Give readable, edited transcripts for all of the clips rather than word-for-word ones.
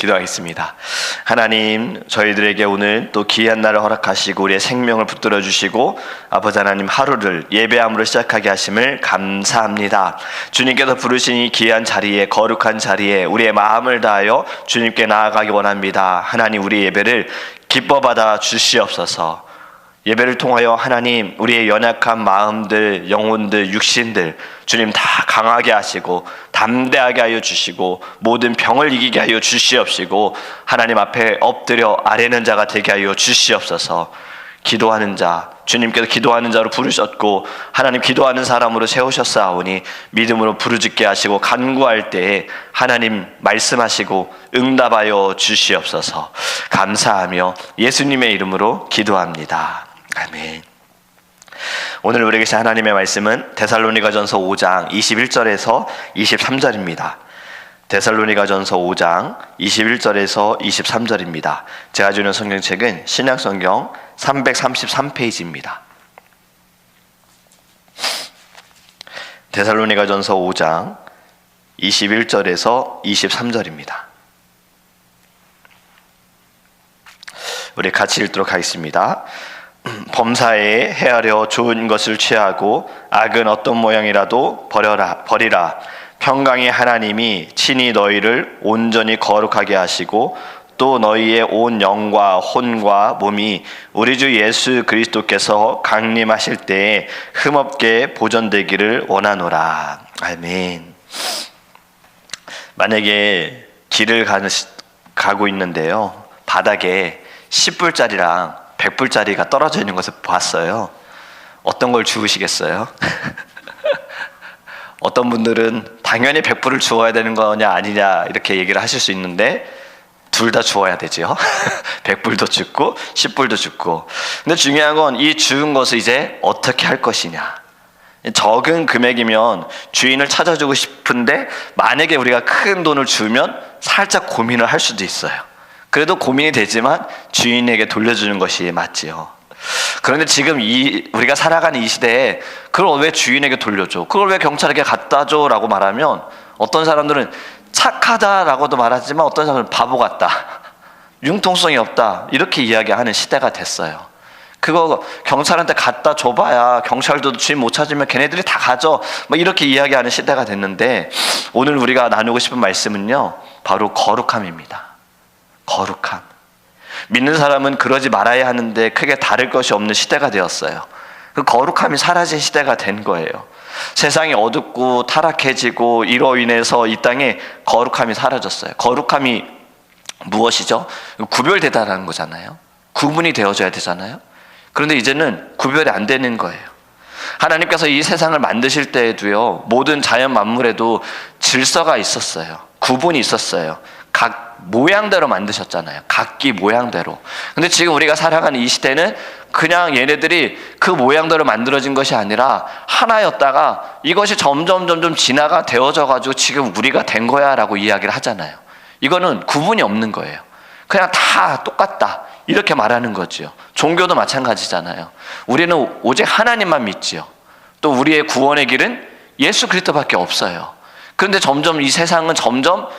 기도하겠습니다. 하나님, 저희들에게 오늘 또 귀한 날을 허락하시고 우리의 생명을 붙들어 주시고 아버지 하나님, 하루를 예배함으로 시작하게 하심을 감사합니다. 주님께서 부르신 이 귀한 자리에, 거룩한 자리에 우리의 마음을 다하여 주님께 나아가기 원합니다. 하나님, 우리 예배를 기뻐 받아 주시옵소서. 예배를 통하여 하나님, 우리의 연약한 마음들, 영혼들, 육신들 주님 다 강하게 하시고 담대하게 하여 주시고 모든 병을 이기게 하여 주시옵시고 하나님 앞에 엎드려 아뢰는 자가 되게 하여 주시옵소서. 기도하는 자, 주님께서 기도하는 자로 부르셨고 하나님 기도하는 사람으로 세우셨사오니 믿음으로 부르짖게 하시고 간구할 때에 하나님 말씀하시고 응답하여 주시옵소서. 감사하며 예수님의 이름으로 기도합니다. 아멘. 오늘 우리에게 주신 하나님의 말씀은 데살로니가전서 5장 21절에서 23절입니다. 데살로니가전서 5장 21절에서 23절입니다. 제가 주는 성경책은 신약성경 333페이지입니다. 데살로니가전서 5장 21절에서 23절입니다. 우리 같이 읽도록 하겠습니다. 범사에 헤아려 좋은 것을 취하고 악은 어떤 모양이라도 버리라. 평강의 하나님이 친히 너희를 온전히 거룩하게 하시고 또 너희의 온 영과 혼과 몸이 우리 주 예수 그리스도께서 강림하실 때에 흠없게 보존되기를 원하노라. 아멘. 만약에 길을 가고 있는데요, 바닥에 10불짜리랑 100불짜리가 떨어져 있는 것을 봤어요. 어떤 걸 주우시겠어요? 어떤 분들은 당연히 100불을 주워야 되는 거냐 아니냐 이렇게 얘기를 하실 수 있는데 둘 다 주워야 되죠. 100불도 줍고 10불도 줍고. 근데 중요한 건 이 주운 것을 이제 어떻게 할 것이냐. 적은 금액이면 주인을 찾아주고 싶은데 만약에 우리가 큰 돈을 주면 살짝 고민을 할 수도 있어요. 그래도 고민이 되지만 주인에게 돌려주는 것이 맞지요. 그런데 지금 우리가 살아가는 이 시대에 그걸 왜 주인에게 돌려줘? 그걸 왜 경찰에게 갖다 줘? 라고 말하면 어떤 사람들은 착하다라고도 말하지만 어떤 사람은 바보 같다, 융통성이 없다 이렇게 이야기하는 시대가 됐어요. 그거 경찰한테 갖다 줘봐야 경찰도 주인 못 찾으면 걔네들이 다 가져 뭐 이렇게 이야기하는 시대가 됐는데 오늘 우리가 나누고 싶은 말씀은요 바로 거룩함입니다. 거룩함. 믿는 사람은 그러지 말아야 하는데 크게 다를 것이 없는 시대가 되었어요. 그 거룩함이 사라진 시대가 된 거예요. 세상이 어둡고 타락해지고 이로 인해서 이 땅에 거룩함이 사라졌어요. 거룩함이 무엇이죠? 구별되다라는 거잖아요. 구분이 되어져야 되잖아요. 그런데 이제는 구별이 안 되는 거예요. 하나님께서 이 세상을 만드실 때에도요, 모든 자연 만물에도 질서가 있었어요. 구분이 있었어요. 각 모양대로 만드셨잖아요. 각기 모양대로. 근데 지금 우리가 살아가는 이 시대는 그냥 얘네들이 그 모양대로 만들어진 것이 아니라 하나였다가 이것이 점점 진화가 되어져 가지고 지금 우리가 된 거야 라고 이야기를 하잖아요. 이거는 구분이 없는 거예요. 그냥 다 똑같다 이렇게 말하는 거지요. 종교도 마찬가지잖아요. 우리는 오직 하나님만 믿지요. 또 우리의 구원의 길은 예수 그리스도밖에 없어요. 그런데 점점 이 세상은 점점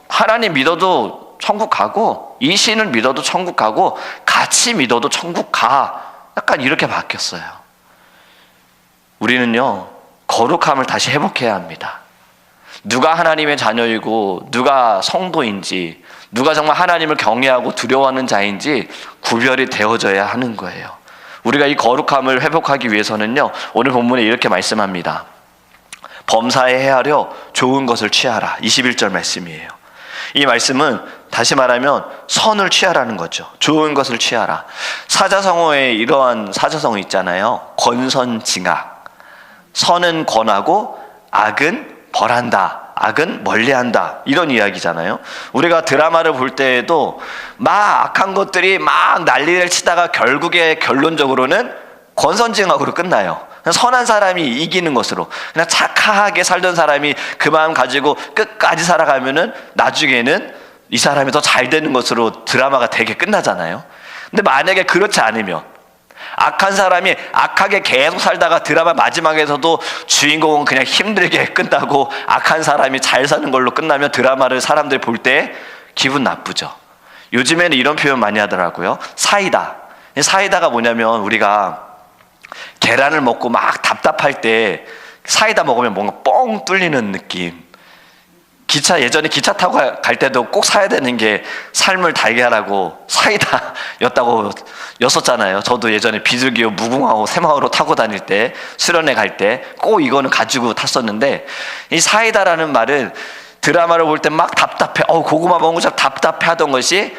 하나님 믿어도 천국 가고 이 신을 믿어도 천국 가고 같이 믿어도 천국 가, 약간 이렇게 바뀌었어요. 우리는요 거룩함을 다시 회복해야 합니다. 누가 하나님의 자녀이고 누가 성도인지, 누가 정말 하나님을 경외하고 두려워하는 자인지 구별이 되어져야 하는 거예요. 우리가 이 거룩함을 회복하기 위해서는요 오늘 본문에 이렇게 말씀합니다. 범사에 헤아려 좋은 것을 취하라. 21절 말씀이에요. 이 말씀은 다시 말하면 선을 취하라는 거죠. 좋은 것을 취하라. 사자성어에 이러한 사자성어 있잖아요. 권선징악. 선은 권하고 악은 벌한다, 악은 멀리한다, 이런 이야기잖아요. 우리가 드라마를 볼 때에도 막 악한 것들이 막 난리를 치다가 결국에 결론적으로는 권선징악으로 끝나요. 선한 사람이 이기는 것으로, 그냥 착하게 살던 사람이 그 마음 가지고 끝까지 살아가면은 나중에는 이 사람이 더 잘 되는 것으로 드라마가 되게 끝나잖아요. 근데 만약에 그렇지 않으면, 악한 사람이 악하게 계속 살다가 드라마 마지막에서도 주인공은 그냥 힘들게 끝나고 악한 사람이 잘 사는 걸로 끝나면 드라마를 사람들이 볼 때 기분 나쁘죠. 요즘에는 이런 표현 많이 하더라고요. 사이다. 사이다가 뭐냐면 우리가 계란을 먹고 막 답답할 때 사이다 먹으면 뭔가 뻥 뚫리는 느낌. 예전에 기차 타고 갈 때도 꼭 사야 되는 게 삶을 달걀하고 사이다였다고 였었잖아요. 저도 예전에 비둘기호 무궁화호 새마을호 타고 다닐 때 수련회 갈 때 꼭 이거는 가지고 탔었는데, 이 사이다라는 말은 드라마를 볼 때 막 답답해, 고구마 먹은 것처럼 답답해 하던 것이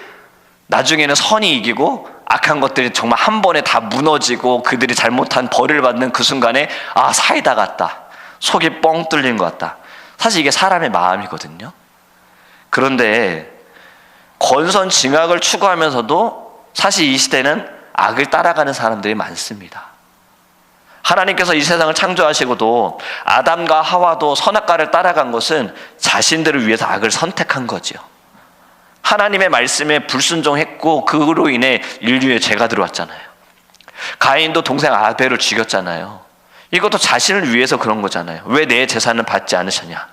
나중에는 선이 이기고 악한 것들이 정말 한 번에 다 무너지고 그들이 잘못한 벌을 받는 그 순간에 사이다 같다, 속이 뻥 뚫린 것 같다. 사실 이게 사람의 마음이거든요. 그런데 권선징악을 추구하면서도 사실 이 시대는 악을 따라가는 사람들이 많습니다. 하나님께서 이 세상을 창조하시고도 아담과 하와도 선악과를 따라간 것은 자신들을 위해서 악을 선택한 거지요. 하나님의 말씀에 불순종했고 그로 인해 인류에 죄가 들어왔잖아요. 가인도 동생 아벨을 죽였잖아요. 이것도 자신을 위해서 그런 거잖아요. 왜 내 재산을 받지 않으셨냐?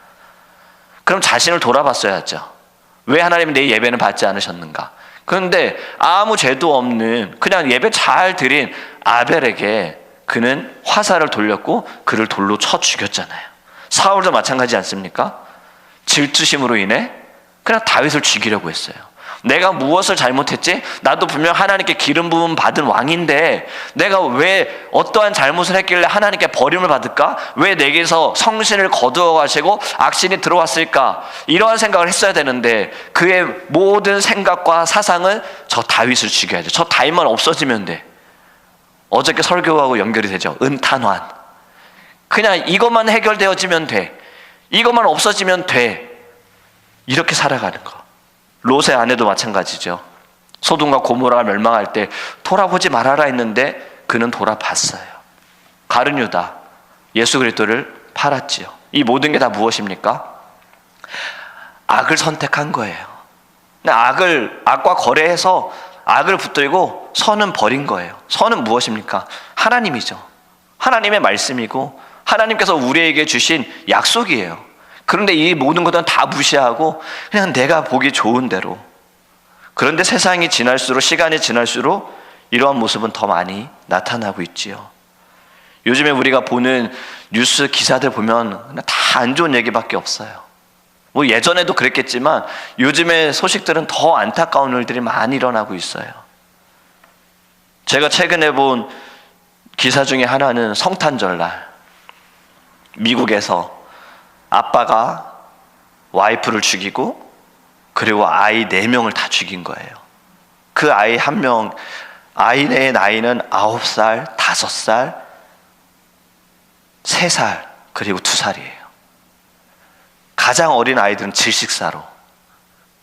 그럼 자신을 돌아봤어야죠. 왜 하나님은 내 예배는 받지 않으셨는가? 그런데 아무 죄도 없는 그냥 예배 잘 드린 아벨에게 그는 화살을 돌렸고 그를 돌로 쳐 죽였잖아요. 사울도 마찬가지 않습니까? 질투심으로 인해 그냥 다윗을 죽이려고 했어요. 내가 무엇을 잘못했지? 나도 분명 하나님께 기름 부음 받은 왕인데 내가 왜 어떠한 잘못을 했길래 하나님께 버림을 받을까? 왜 내게서 성신을 거두어 가시고 악신이 들어왔을까? 이러한 생각을 했어야 되는데 그의 모든 생각과 사상은 저 다윗을 죽여야 돼. 저 다윗만 없어지면 돼. 어저께 설교하고 연결이 되죠. 은탄환. 그냥 이것만 해결되어지면 돼. 이것만 없어지면 돼. 이렇게 살아가는 거. 롯의 아내도 마찬가지죠. 소돔과 고모라가 멸망할 때 돌아보지 말아라 했는데 그는 돌아봤어요. 가룟 유다, 예수 그리스도를 팔았지요. 이 모든 게 다 무엇입니까? 악을 선택한 거예요. 악과 거래해서 악을 붙들고 선은 버린 거예요. 선은 무엇입니까? 하나님이죠. 하나님의 말씀이고 하나님께서 우리에게 주신 약속이에요. 그런데 이 모든 것들은 다 무시하고 그냥 내가 보기 좋은 대로. 그런데 세상이 지날수록, 시간이 지날수록 이러한 모습은 더 많이 나타나고 있지요. 요즘에 우리가 보는 뉴스 기사들 보면 다 안 좋은 얘기밖에 없어요. 뭐 예전에도 그랬겠지만 요즘의 소식들은 더 안타까운 일들이 많이 일어나고 있어요. 제가 최근에 본 기사 중에 하나는 성탄절날 미국에서 아빠가 와이프를 죽이고 그리고 아이 4명을 다 죽인 거예요. 그 아이 한 명, 아이의 나이는 9살, 5살, 3살, 그리고 2살이에요. 가장 어린 아이들은 질식사로.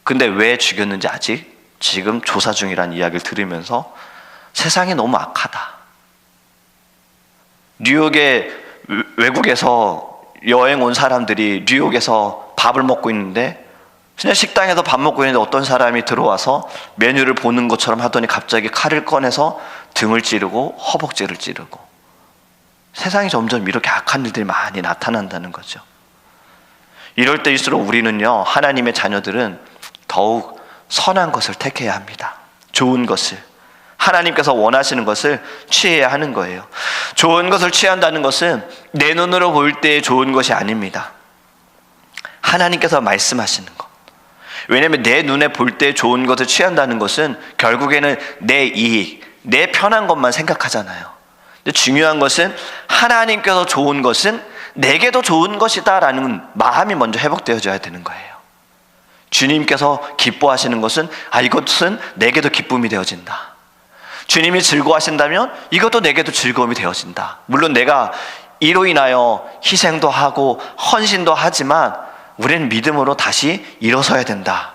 근데 왜 죽였는지 아직 지금 조사 중이라는 이야기를 들으면서 세상이 너무 악하다. 뉴욕에 외국에서 여행 온 사람들이 뉴욕에서 밥을 먹고 있는데 그냥 식당에서 밥 먹고 있는데 어떤 사람이 들어와서 메뉴를 보는 것처럼 하더니 갑자기 칼을 꺼내서 등을 찌르고 허벅지를 찌르고. 세상이 점점 이렇게 악한 일들이 많이 나타난다는 거죠. 이럴 때일수록 우리는요, 하나님의 자녀들은 더욱 선한 것을 택해야 합니다. 좋은 것을, 하나님께서 원하시는 것을 취해야 하는 거예요. 좋은 것을 취한다는 것은 내 눈으로 볼 때 좋은 것이 아닙니다. 하나님께서 말씀하시는 것. 왜냐하면 내 눈에 볼 때 좋은 것을 취한다는 것은 결국에는 내 이익, 내 편한 것만 생각하잖아요. 근데 중요한 것은 하나님께서 좋은 것은 내게도 좋은 것이다 라는 마음이 먼저 회복되어져야 되는 거예요. 주님께서 기뻐하시는 것은 이것은 내게도 기쁨이 되어진다. 주님이 즐거워하신다면 이것도 내게도 즐거움이 되어진다. 물론 내가 이로 인하여 희생도 하고 헌신도 하지만 우리는 믿음으로 다시 일어서야 된다.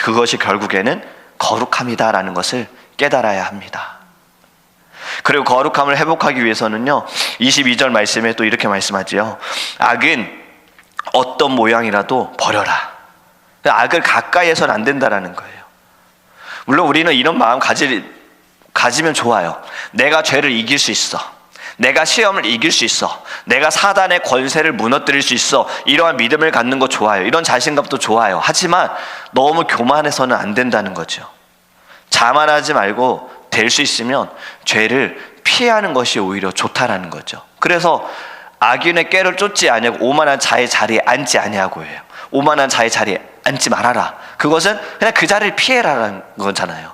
그것이 결국에는 거룩함이다 라는 것을 깨달아야 합니다. 그리고 거룩함을 회복하기 위해서는요, 22절 말씀에 또 이렇게 말씀하지요. 악은 어떤 모양이라도 버려라. 악을 가까이 해서는 안 된다라는 거예요. 물론 우리는 이런 마음 가질 가지면 좋아요. 내가 죄를 이길 수 있어. 내가 시험을 이길 수 있어. 내가 사단의 권세를 무너뜨릴 수 있어. 이러한 믿음을 갖는 거 좋아요. 이런 자신감도 좋아요. 하지만 너무 교만해서는 안 된다는 거죠. 자만하지 말고 될 수 있으면 죄를 피하는 것이 오히려 좋다라는 거죠. 그래서 악인의 꾀를 쫓지 아니하고 오만한 자의 자리에 앉지 아니하고 해요. 오만한 자의 자리에 앉지 말아라. 그것은 그냥 그 자리를 피해라라는 거잖아요.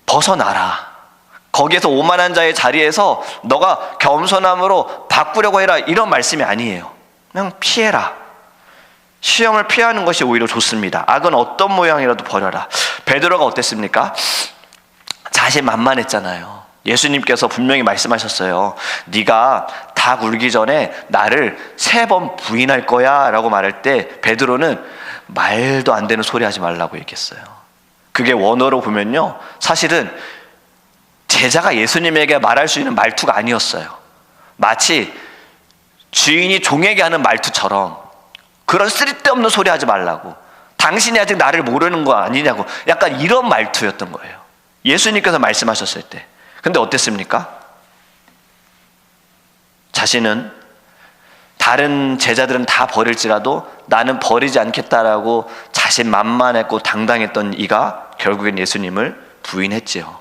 벗어나라. 거기에서 오만한 자의 자리에서 너가 겸손함으로 바꾸려고 해라, 이런 말씀이 아니에요. 그냥 피해라. 시험을 피하는 것이 오히려 좋습니다. 악은 어떤 모양이라도 버려라. 베드로가 어땠습니까? 자신만만했잖아요. 예수님께서 분명히 말씀하셨어요. 네가 닭 울기 전에 나를 3번 부인할 거야 라고 말할 때 베드로는 말도 안 되는 소리 하지 말라고 얘기했어요. 그게 원어로 보면요, 사실은 제자가 예수님에게 말할 수 있는 말투가 아니었어요. 마치 주인이 종에게 하는 말투처럼 그런 쓸데없는 소리 하지 말라고, 당신이 아직 나를 모르는 거 아니냐고, 약간 이런 말투였던 거예요. 예수님께서 말씀하셨을 때. 근데 어땠습니까? 자신은 다른 제자들은 다 버릴지라도 나는 버리지 않겠다라고 자신만만했고 당당했던 이가 결국엔 예수님을 부인했지요.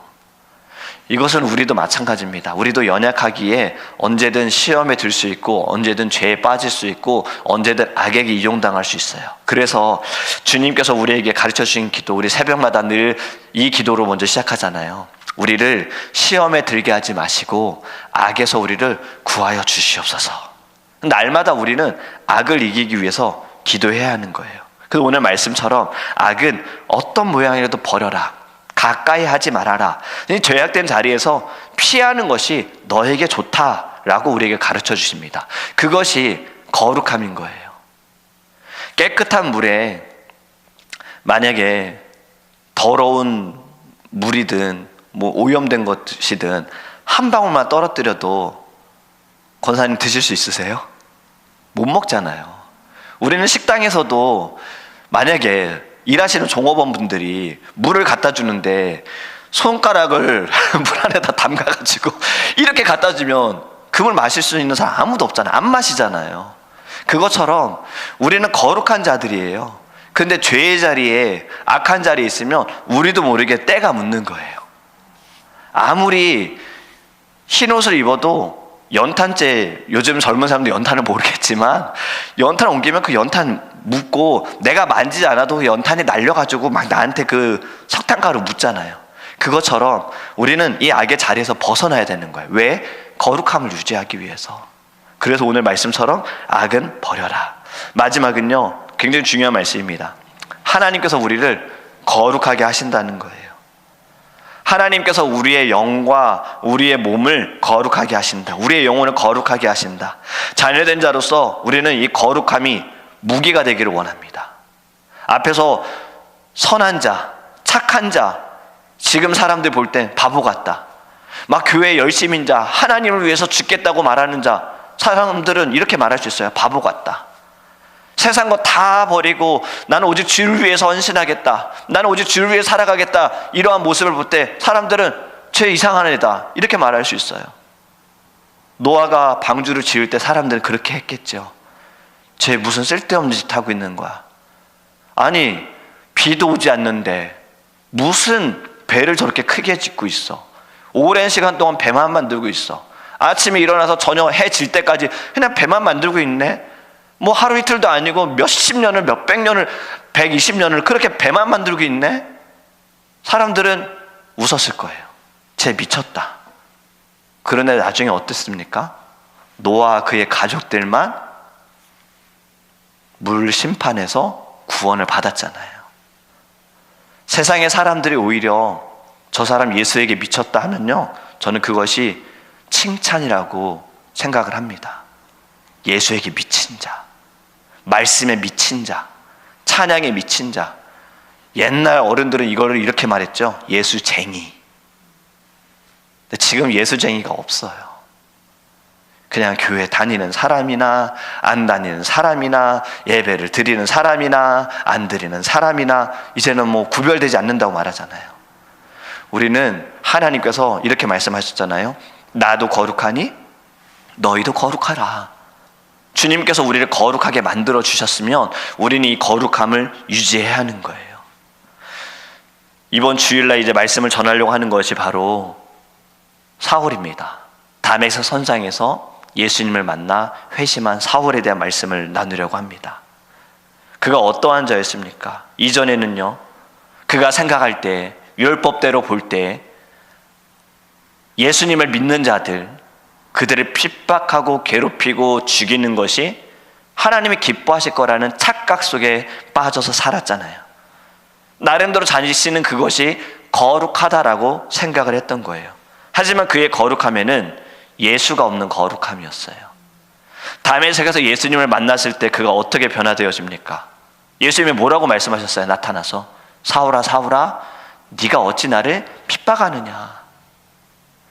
이것은 우리도 마찬가지입니다. 우리도 연약하기에 언제든 시험에 들 수 있고 언제든 죄에 빠질 수 있고 언제든 악에게 이용당할 수 있어요. 그래서 주님께서 우리에게 가르쳐 주신 기도, 우리 새벽마다 늘 이 기도로 먼저 시작하잖아요. 우리를 시험에 들게 하지 마시고 악에서 우리를 구하여 주시옵소서. 날마다 우리는 악을 이기기 위해서 기도해야 하는 거예요. 그래서 오늘 말씀처럼 악은 어떤 모양이라도 버려라. 가까이 하지 말아라. 죄악된 자리에서 피하는 것이 너에게 좋다라고 우리에게 가르쳐 주십니다. 그것이 거룩함인 거예요. 깨끗한 물에 만약에 더러운 물이든 뭐 오염된 것이든 한 방울만 떨어뜨려도 권사님 드실 수 있으세요? 못 먹잖아요. 우리는 식당에서도 만약에 일하시는 종업원분들이 물을 갖다 주는데 손가락을 물 안에다 담가가지고 이렇게 갖다 주면 그 물 마실 수 있는 사람 아무도 없잖아요. 안 마시잖아요. 그것처럼 우리는 거룩한 자들이에요. 근데 죄의 자리에, 악한 자리에 있으면 우리도 모르게 때가 묻는 거예요. 아무리 흰 옷을 입어도 연탄재, 요즘 젊은 사람들 연탄을 모르겠지만 연탄을 옮기면 그 연탄 묻고 내가 만지지 않아도 그 연탄이 날려가지고 막 나한테 그 석탄가루 묻잖아요. 그것처럼 우리는 이 악의 자리에서 벗어나야 되는 거예요. 왜? 거룩함을 유지하기 위해서. 그래서 오늘 말씀처럼 악은 버려라. 마지막은요, 굉장히 중요한 말씀입니다. 하나님께서 우리를 거룩하게 하신다는 거예요. 하나님께서 우리의 영과 우리의 몸을 거룩하게 하신다. 우리의 영혼을 거룩하게 하신다. 자녀된 자로서 우리는 이 거룩함이 무기가 되기를 원합니다. 앞에서 선한 자, 착한 자, 지금 사람들 볼 땐 바보 같다. 막 교회 열심인 자, 하나님을 위해서 죽겠다고 말하는 자, 사람들은 이렇게 말할 수 있어요. 바보 같다. 세상 거 다 버리고 나는 오직 주를 위해서 헌신하겠다. 나는 오직 주를 위해 살아가겠다. 이러한 모습을 볼 때 사람들은 쟤 이상한 애다. 이렇게 말할 수 있어요. 노아가 방주를 지을 때 사람들은 그렇게 했겠죠. 쟤 무슨 쓸데없는 짓 하고 있는 거야. 아니, 비도 오지 않는데 무슨 배를 저렇게 크게 짓고 있어. 오랜 시간 동안 배만 만들고 있어. 아침에 일어나서 저녁 해 질 때까지 그냥 배만 만들고 있네. 뭐 하루 이틀도 아니고 몇십 년을, 몇백 년을, 120년을 그렇게 배만 만들고 있네. 사람들은 웃었을 거예요. 쟤 미쳤다. 그런데 나중에 어땠습니까? 노아와 그의 가족들만 물 심판에서 구원을 받았잖아요. 세상의 사람들이 오히려 저 사람 예수에게 미쳤다 하면요, 저는 그것이 칭찬이라고 생각을 합니다. 예수에게 미친 자, 말씀에 미친 자, 찬양에 미친 자. 옛날 어른들은 이거를 이렇게 말했죠. 예수쟁이. 근데 지금 예수쟁이가 없어요. 그냥 교회 다니는 사람이나 안 다니는 사람이나 예배를 드리는 사람이나 안 드리는 사람이나 이제는 뭐 구별되지 않는다고 말하잖아요. 우리는 하나님께서 이렇게 말씀하셨잖아요. 나도 거룩하니 너희도 거룩하라. 주님께서 우리를 거룩하게 만들어 주셨으면 우리는 이 거룩함을 유지해야 하는 거예요. 이번 주일날 이제 말씀을 전하려고 하는 것이 바로 사울입니다. 다메섹 선상에서 예수님을 만나 회심한 사울에 대한 말씀을 나누려고 합니다. 그가 어떠한 자였습니까? 이전에는요, 그가 생각할 때, 율법대로 볼 때 예수님을 믿는 자들, 그들을 핍박하고 괴롭히고 죽이는 것이 하나님이 기뻐하실 거라는 착각 속에 빠져서 살았잖아요. 나름대로 자신은 그것이 거룩하다라고 생각을 했던 거예요. 하지만 그의 거룩함에는 예수가 없는 거룩함이었어요. 다메섹에서 예수님을 만났을 때 그가 어떻게 변화되어집니까? 예수님이 뭐라고 말씀하셨어요? 나타나서 사울아 사울아 네가 어찌 나를 핍박하느냐.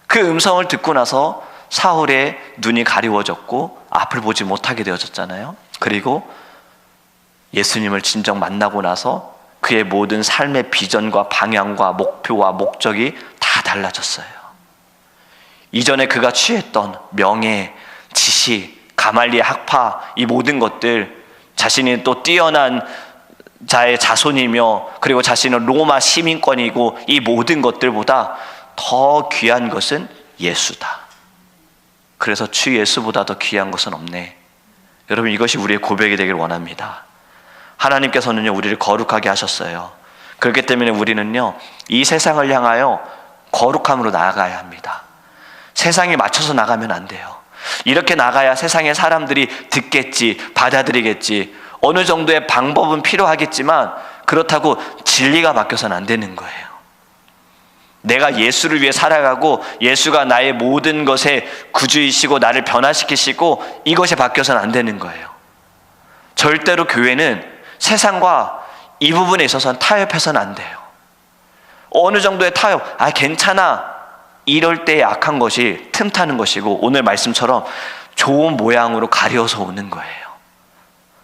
그 음성을 듣고 나서 사울의 눈이 가리워졌고 앞을 보지 못하게 되어졌잖아요. 그리고 예수님을 진정 만나고 나서 그의 모든 삶의 비전과 방향과 목표와 목적이 다 달라졌어요. 이전에 그가 취했던 명예, 지식, 가말리의 학파, 이 모든 것들, 자신이 또 뛰어난 자의 자손이며 그리고 자신은 로마 시민권이고 이 모든 것들보다 더 귀한 것은 예수다. 그래서 주 예수보다 더 귀한 것은 없네. 여러분, 이것이 우리의 고백이 되길 원합니다. 하나님께서는요, 우리를 거룩하게 하셨어요. 그렇기 때문에 우리는요, 이 세상을 향하여 거룩함으로 나아가야 합니다. 세상에 맞춰서 나가면 안 돼요. 이렇게 나가야 세상의 사람들이 듣겠지, 받아들이겠지. 어느 정도의 방법은 필요하겠지만 그렇다고 진리가 바뀌어서는 안 되는 거예요. 내가 예수를 위해 살아가고 예수가 나의 모든 것의 구주이시고 나를 변화시키시고 이것이 바뀌어서는 안 되는 거예요. 절대로 교회는 세상과 이 부분에 있어서는 타협해서는 안 돼요. 어느 정도의 타협, 괜찮아, 이럴 때 약한 것이 틈타는 것이고 오늘 말씀처럼 좋은 모양으로 가려서 오는 거예요.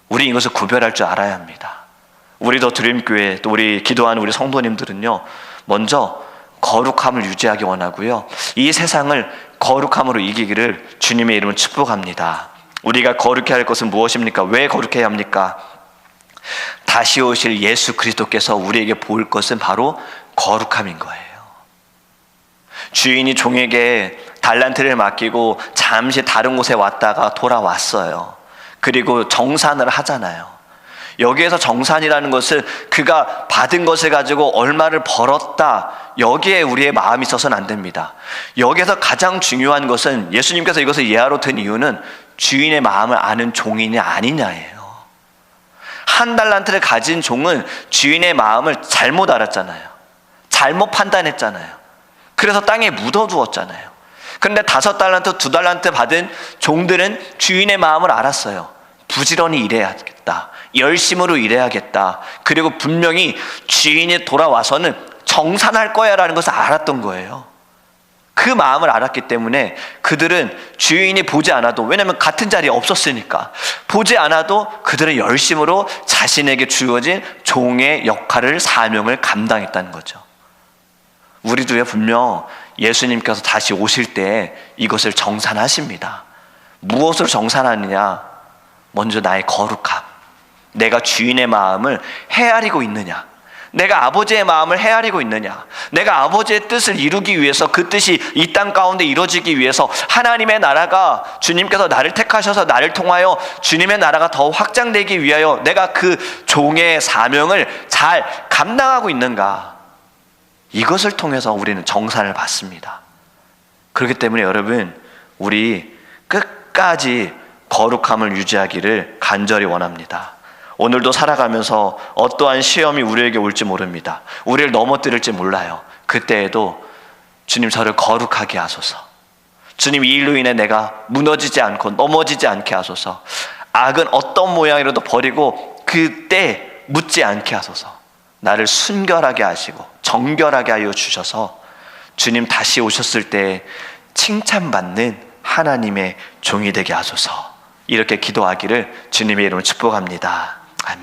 우리 이것을 구별할 줄 알아야 합니다. 우리도 드림교회, 또 우리 기도하는 우리 성도님들은요, 먼저 거룩함을 유지하기 원하고요, 이 세상을 거룩함으로 이기기를 주님의 이름으로 축복합니다. 우리가 거룩해야 할 것은 무엇입니까? 왜 거룩해야 합니까? 다시 오실 예수 그리스도께서 우리에게 보일 것은 바로 거룩함인 거예요. 주인이 종에게 달란트를 맡기고 잠시 다른 곳에 왔다가 돌아왔어요. 그리고 정산을 하잖아요. 여기에서 정산이라는 것은 그가 받은 것을 가지고 얼마를 벌었다, 여기에 우리의 마음이 있어서는 안 됩니다. 여기에서 가장 중요한 것은 예수님께서 이것을 예화로 든 이유는 주인의 마음을 아는 종이냐 아니냐예요. 한 달란트를 가진 종은 주인의 마음을 잘못 알았잖아요. 잘못 판단했잖아요. 그래서 땅에 묻어두었잖아요. 그런데 5달란트, 2달란트 받은 종들은 주인의 마음을 알았어요. 부지런히 일해야겠다, 열심으로 일해야겠다, 그리고 분명히 주인이 돌아와서는 정산할 거야 라는 것을 알았던 거예요. 그 마음을 알았기 때문에 그들은 주인이 보지 않아도, 왜냐하면 같은 자리에 없었으니까, 보지 않아도 그들은 열심으로 자신에게 주어진 종의 역할을, 사명을 감당했다는 거죠. 우리도요, 분명 예수님께서 다시 오실 때 이것을 정산하십니다. 무엇으로 정산하느냐? 먼저 나의 거룩함, 내가 주인의 마음을 헤아리고 있느냐, 내가 아버지의 마음을 헤아리고 있느냐, 내가 아버지의 뜻을 이루기 위해서, 그 뜻이 이 땅 가운데 이루어지기 위해서 하나님의 나라가, 주님께서 나를 택하셔서 나를 통하여 주님의 나라가 더 확장되기 위하여 내가 그 종의 사명을 잘 감당하고 있는가, 이것을 통해서 우리는 정산을 받습니다. 그렇기 때문에 여러분, 우리 끝까지 거룩함을 유지하기를 간절히 원합니다. 오늘도 살아가면서 어떠한 시험이 우리에게 올지 모릅니다. 우리를 넘어뜨릴지 몰라요. 그때에도 주님, 저를 거룩하게 하소서. 주님, 이 일로 인해 내가 무너지지 않고 넘어지지 않게 하소서. 악은 어떤 모양이라도 버리고 그때 묻지 않게 하소서. 나를 순결하게 하시고 정결하게 하여 주셔서 주님 다시 오셨을 때 칭찬받는 하나님의 종이 되게 하소서. 이렇게 기도하기를 주님의 이름으로 축복합니다.